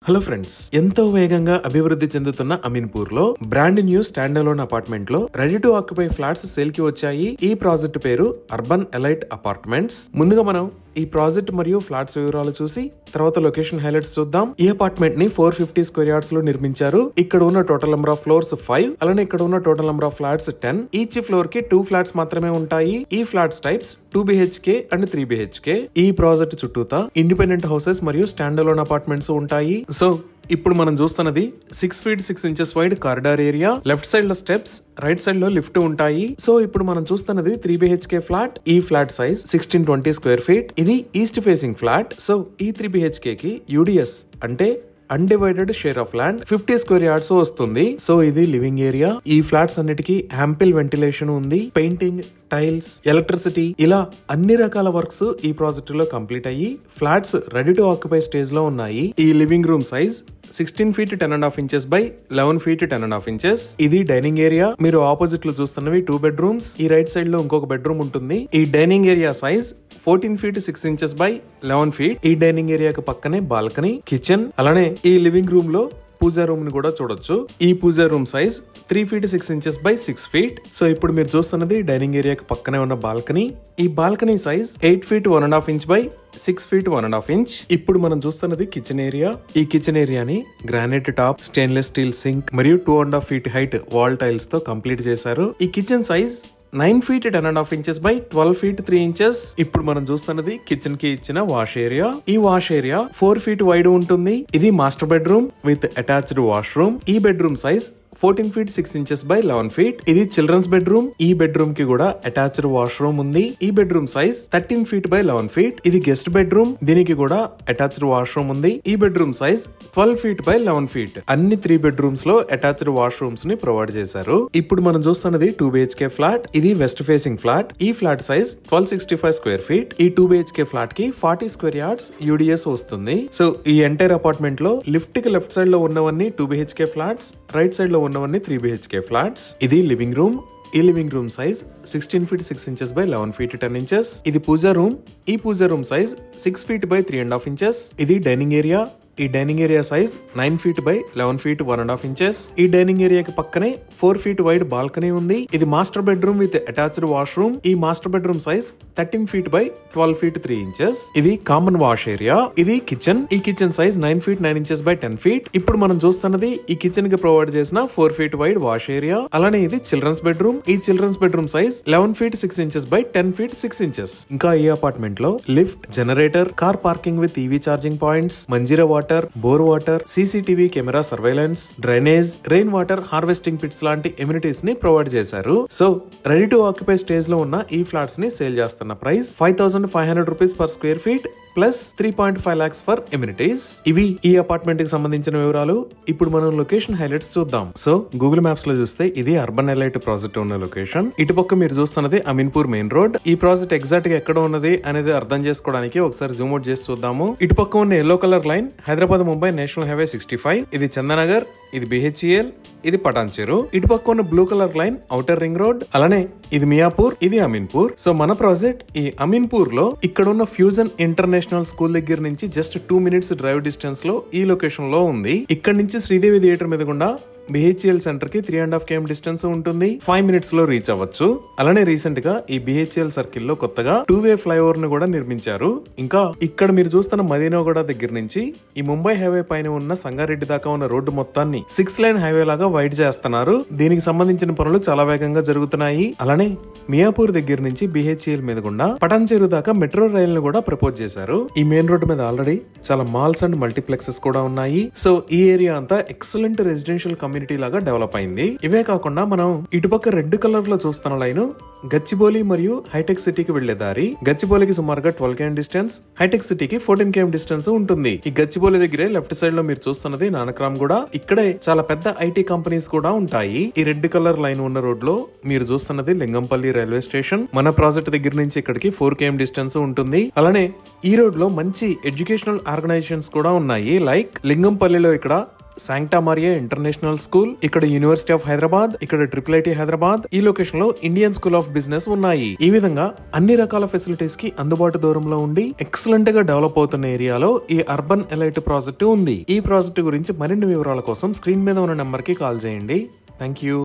Hello friends, ఎంతో వేగంగా అభివృద్ధి చెందుతున్న అమీన్పూర్ లో brand new standalone apartment లో ready to occupy flats sale కి వచ్చాయి. ఈ ప్రాజెక్ట్ పేరు అర్బన్ ఎలైట్ అపార్ట్మెంట్స్. ముందుగా మనం ఈ ప్రాజెక్ట్ మరియు ఫ్లాట్స్ వివరాలు చూసి తర్వాత లొకేషన్ హైలైట్స్ చూద్దాం. ఈ అపార్ట్మెంట్ ని 450 స్క్వేర్ యార్డ్స్ లో నిర్మించారు. ఇక్కడ ఉన్న టోటల్ నెంబర్ ఆఫ్ ఫ్లోర్స్ 5, అలానే ఇక్కడ ఉన్న total number of flats 10. Each floor కి 2 ఫ్లాట్స్ మాత్రమే ఉంటాయి. ఈ flats types 2 BHK and 3 BHK. ఈ ప్రాజెక్ట్ చుట్టూతా ఇండిపెండెంట్ హౌసెస్ మరియు స్టాండ్ అలోన్ అపార్ట్మెంట్స్ ఉంటాయి. సో ఇప్పుడు మనం చూస్తున్నది 6 feet 6 inches wide corridor area, left side లో స్టెప్స్, రైట్ సైడ్ లో లిఫ్ట్ ఉంటాయి. సో ఇప్పుడు మనం చూస్తున్నది 3 BHK ఫ్లాట్. ఈ ఫ్లాట్ సైజ్ 1620 స్క్వేర్ ఫీట్. ఇది ఈస్ట్ ఫేసింగ్ ఫ్లాట్. సో ఈ 3 BHK కి UDS అంటే undivided share of land 50 square yards వస్తుంది. సో ఇది లివింగ్ ఏరియా. ఈ ఫ్లాట్స్ అన్నిటికీ యాంపిల్ వెంటిలేషన్ ఉంది. పెయింటింగ్, టైల్స్, ఎలక్ట్రిసిటీ ఇలా అన్ని రకాల వర్క్స్ ఈ ప్రాజెక్ట్ లో కంప్లీట్ అయ్యి flats ready to occupy stage లో ఉన్నాయి. ఈ living room size 16 feet 10.5 inches by 11 feet 10.5 inches. ఇది డైనింగ్ ఏరియా. మీరు ఆపోజిట్ లో చూస్తున్నవి 2 bedrooms. ఈ రైట్ సైడ్ లో ఇంకొక బెడ్రూమ్ ఉంటుంది. ఈ dining area size 14 feet 6 inches by 11 feet. ఈ డైనింగ్ ఏరియాకి పక్కనే బాల్కనీ, కిచెన్, అలానే ఈ లివింగ్ రూమ్ లో పూజా రూమ్ ని కూడా చూడొచ్చు. ఈ pooja room size 3 feet 6 inches by 6 feet. So ఇప్పుడు మీరు చూస్తున్నది డైనింగ్ ఏరియాకి పక్కనే ఉన్న బాల్కనీ. ఈ balcony size 8 feet 1.5 inch by 6 feet 1.5 inch. ఇప్పుడు మనం చూస్తున్నది కిచెన్ ఏరియా. ఈ కిచెన్ ఏరియాని granite top, stainless steel sync మరియు 2.5 feet హైట్ వాల్ టైల్స్ తో కంప్లీట్ చేశారు. ఈ kitchen size 9 feet 10.5 inches by 12 feet 3 inches. ఇప్పుడు మనం చూస్తున్నది కిచెన్ కి ఇచ్చిన వాష్ ఏరియా. ఈ వాష్ ఏరియా 4 feet వైడ్ ఉంటుంది. ఇది master bedroom with attached washroom. ఈ bedroom size 14 feet 6 inches by 11 feet. ఇది చిల్డ్రన్స్ బెడ్రూమ్. ఈ బెడ్రూమ్ కి కూడా అటాచ్డ్ వాష్రూమ్ ఉంది. ఈ bedroom size 13 feet by 11 feet. ఇది గెస్ట్ బెడ్రూమ్. దీనికి కూడా అటాచ్డ్ వాష్రూమ్ ఉంది. ఈ bedroom size 12 feet by 11 feet. అన్ని 3 bedrooms లో అటాచ్డ్ వాష్రూమ్స్ ని ప్రొవైడ్ చేశారు. ఇప్పుడు మనం చూస్తున్నది 2 BHK ఫ్లాట్. ఇది వెస్ట్ ఫేసింగ్ ఫ్లాట్. ఈ ఫ్లాట్ సైజ్ 1265 స్క్వేర్ ఫీట్. ఈ 2 BHK ఫ్లాట్ కి 40 స్క్వేర్ యార్డ్స్ UDS వస్తుంది. సో ఈ ఎంటైర్ అపార్ట్మెంట్ లో లిఫ్ట్ కి లెఫ్ట్ సైడ్ లో ఉన్నవన్నీ 2 BHK ఫ్లాట్స్, రైట్ సైడ్ లో ఉన్నవన్నీ 3 BHK ఫ్లాట్స్. ఇది లివింగ్ రూమ్. ఈ living room size 16 feet 6 inches by 11 feet 10 inches. ఇది పూజా రూమ్. ఈ pooja room size 6 feet by 3.5 inches. ఇది డైనింగ్ ఏరియా. ఈ dining area size 9 feet by 11 feet 1.5 inches. ఈ dining ఏరియాకి పక్కనే 4 feet వైడ్ బాల్కనీ ఉంది. ఇది master bedroom with attached washroom. ఈ master bedroom size 13 feet by 12 feet 3 inches. ఇది కామన్ వాష్ ఏరియా. ఇది కిచెన్. ఈ kitchen size 9 feet 9 inches by 10 feet. ఇప్పుడు మనం చూస్తున్నది ఈ కిచెన్ కి ప్రొవైడ్ చేసిన 4 feet వైడ్ వాష్ ఏరియా. అలానే ఇది చిల్డ్రన్స్ బెడ్రూమ్. ఈ children's bedroom size 11 feet 6 inches by 10 feet 6 inches. ఇంకా ఈ అపార్ట్మెంట్ లో lift, generator, car parking with EV charging points, Manjira water, bore water, CCTV camera surveillance, drainage, rain water harvesting pits లాంటి amenities ని provide చేశారు. So ready to occupy stage లో ఉన్న ఈ flats ని సేల్ చేస్తున్న price 5500 rupees per square feet ప్లస్ 3.5 lakhs for amenities. ఇవి ఈ అపార్ట్మెంట్ కి సంబంధించిన వివరాలు. ఇప్పుడు మనం లొకేషన్ హైలైట్స్ చూద్దాం. సో గూగుల్ మ్యాప్స్ లో చూస్తే ఇది అర్బన్ ఎలైట్ ప్రాజెక్ట్ ఉన్న లొకేషన్. ఇటుపక్క మీరు చూస్తున్నది అమీన్పూర్ మెయిన్ రోడ్. ఈ ప్రాజెక్ట్ ఎగ్జాక్ట్ గా ఎక్కడ ఉన్నది అనేది అర్థం చేసుకోవడానికి ఒకసారి జూమ్ అవుట్ చేసి చూద్దాము. ఇటుపక్క ఉన్న yellow colour line Hyderabad Mumbai national highway 65. ఇది చందనగర్, ఇది BHEL, ఇది పటాన్చెరు. ఇటుపక్క ఉన్న blue colour line outer ring road. అలానే ఇది మియాపూర్, ఇది అమీన్పూర్. సో మన ప్రాజెక్ట్ ఈ అమీన్పూర్ లో ఇక్కడ ఉన్న ఫ్యూజన్ ఇంటర్నేషనల్ స్కూల్ దగ్గర నుంచి జస్ట్ 2 minutes డ్రైవ్ డిస్టెన్స్ లో ఈ లొకేషన్ లో ఉంది. ఇక్కడ నుంచి శ్రీదేవి థియేటర్ మీద గుండా BHEL సెంటర్ కి 3.5 km డిస్టెన్స్ ఉంటుంది. 5 minutes లో రీచ్ అవ్వచ్చు. అలానే రీసెంట్ గా ఈ BHEL సర్కిల్ లో కొత్తగా 2-way ఫ్లైఓవర్ ను కూడా నిర్మించారు. ఇంకా ఇక్కడ మీరు చూస్తున్న మదీనాగూడ దగ్గర నుంచి ఈ ముంబై హైవే పైన ఉన్న సంగారెడ్డి దాకా ఉన్న రోడ్డు మొత్తాన్ని 6 lane హైవే లాగా వైడ్ చేస్తున్నారు. దీనికి సంబంధించిన పనులు చాలా వేగంగా జరుగుతున్నాయి. అలానే మియాపూర్ దగ్గర నుంచి BHEL మీద గుండా పటాన్చెరు దాకా మెట్రో రైల్ ను కూడా ప్రపోజ్ చేశారు. ఈ మెయిన్ రోడ్డు మీద ఆల్రెడీ చాలా మాల్స్ అండ్ మల్టీప్లెక్సెస్ కూడా ఉన్నాయి. సో ఈ ఏరియా అంతా ఎక్సలెంట్ రెసిడెన్షియల్ కమ్యూనిటీ లాగా డెవలప్ అయింది. ఇవే కాకుండా మనం ఇటుపక్క రెడ్ కలర్ లో చూస్తున్న లైన్ గచ్చిబౌలి మరియు హైటెక్ సిటీకి వెళ్లే దారి. గచ్చిబౌలికి సుమారుగా 12 km డిస్టెన్స్, హైటెక్ సిటీకి 14 km డిస్టెన్స్ ఉంటుంది. ఈ గచ్చిబౌలి దగ్గరే లెఫ్ట్ సైడ్ లో మీరు చూస్తున్నది నానక్రామ్ కూడా. ఇక్కడే చాలా పెద్ద IT కంపెనీస్ కూడా ఉంటాయి. ఈ రెడ్ కలర్ లైన్ ఉన్న రోడ్ లో మీరు చూస్తున్నది లింగంపల్లి రైల్వే స్టేషన్. మన ప్రాజెక్ట్ దగ్గర నుంచి ఇక్కడికి 4 km డిస్టెన్స్ ఉంటుంది. అలానే ఈ రోడ్ లో మంచి ఎడ్యుకేషనల్ ఆర్గనైజేషన్స్ కూడా ఉన్నాయి. లైక్ లింగంపల్లిలో ఇక్కడ శాంక్టా మరియా ఇంటర్నేషనల్ స్కూల్, ఇక్కడ యూనివర్సిటీ ఆఫ్ హైదరాబాద్, ఇక్కడ IIIT హైదరాబాద్, ఈ లొకేషన్ లో ఇండియన్ స్కూల్ ఆఫ్ బిజినెస్ ఉన్నాయి. ఈ విధంగా అన్ని రకాల ఫెసిలిటీస్ కి అందుబాటు దూరంలో ఉండి ఎక్సలెంట్ గా డెవలప్ అవుతున్న ఏరియాలో ఈ అర్బన్ ఎలైట్ ప్రాజెక్టు ఉంది. ఈ ప్రాజెక్టు గురించి మరిన్ని వివరాల కోసం స్క్రీన్ మీద ఉన్న నెంబర్ కి కాల్ చేయండి. Thank you.